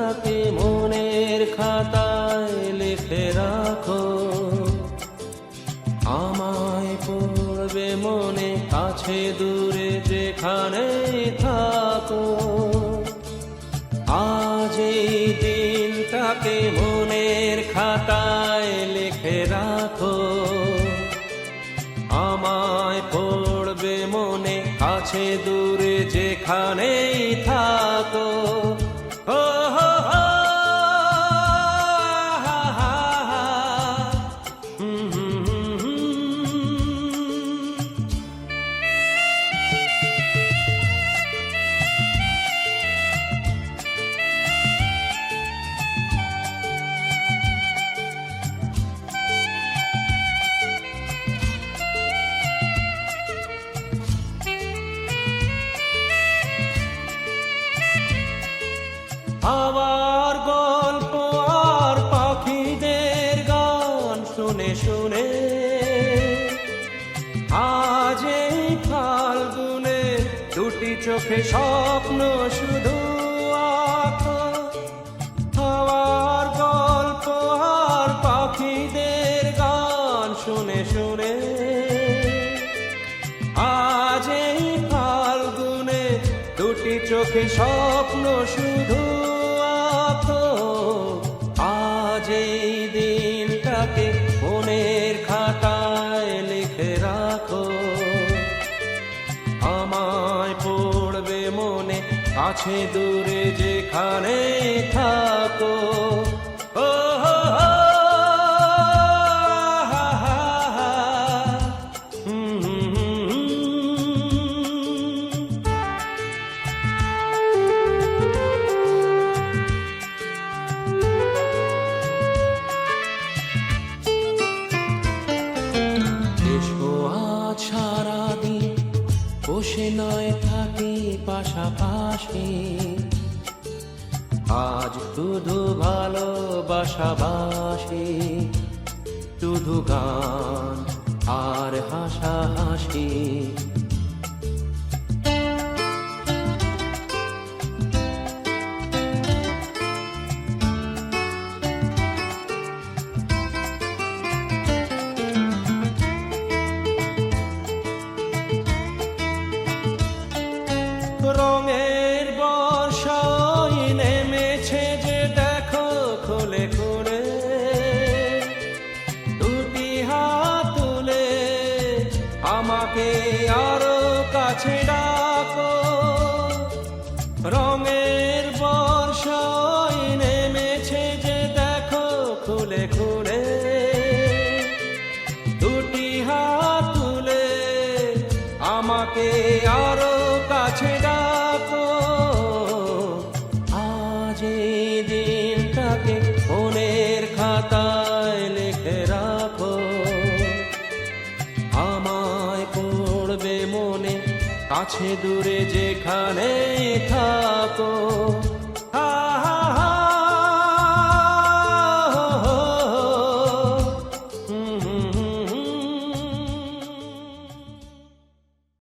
দিনটাকে মনের খাতায় লিখে রাখো, আমায় পড়বে মনে, কাছে দূরে যেখানে থাকো। আজ এই দিনটাকে মনের খাতায় লিখে রাখো, আমায় পড়বে মনে, কাছে দূরে যেখানেই থাকো। ও হো হো, হা হা হা, হুম হুম হুম হুম। হাওয়ার গল্প আর পাখিদের গান শুনে শুনে আজ এই ফাল্গুনে দুটি চোখে স্বপ্ন শুধু আঁকো। হাওয়ার গল্প আর পাখিদের গান শুনে শুনে আজ এই ফাল্গুনে দুটি চোখে স্বপ্ন শুধু আঁকো। আজ এই দিনটাকে মনের খাতায় লিখে রাখো, আমায় পড়বে মনে, কাছে দূরে যেখানে থাকো। ও হো হো, হা হা হা, হুম হুম হুম হুম। এসো আজ সারাদিন বসে নয় থাকি পাশাপাশি, আজ শুধু ভালোবাসাবাসি, শুধু গান আর হাসাহাসি। রঙের বর্ষায় নেমেছে যে দেখো খুলে খুলে, দুটি হাত তুলে আমাকে আরো কাছে ডাকো। রঙের বর্ষায় নেমেছে যে দেখো খুলে খুলে, দুটি হাত তুলে আমাকে আরো কাছে ডাকো। আজ এই দিনটাকে মনের খাতায় লিখে রাখো, আমায় পড়বে মনে, কাছে দূরে যেখানে থাকো।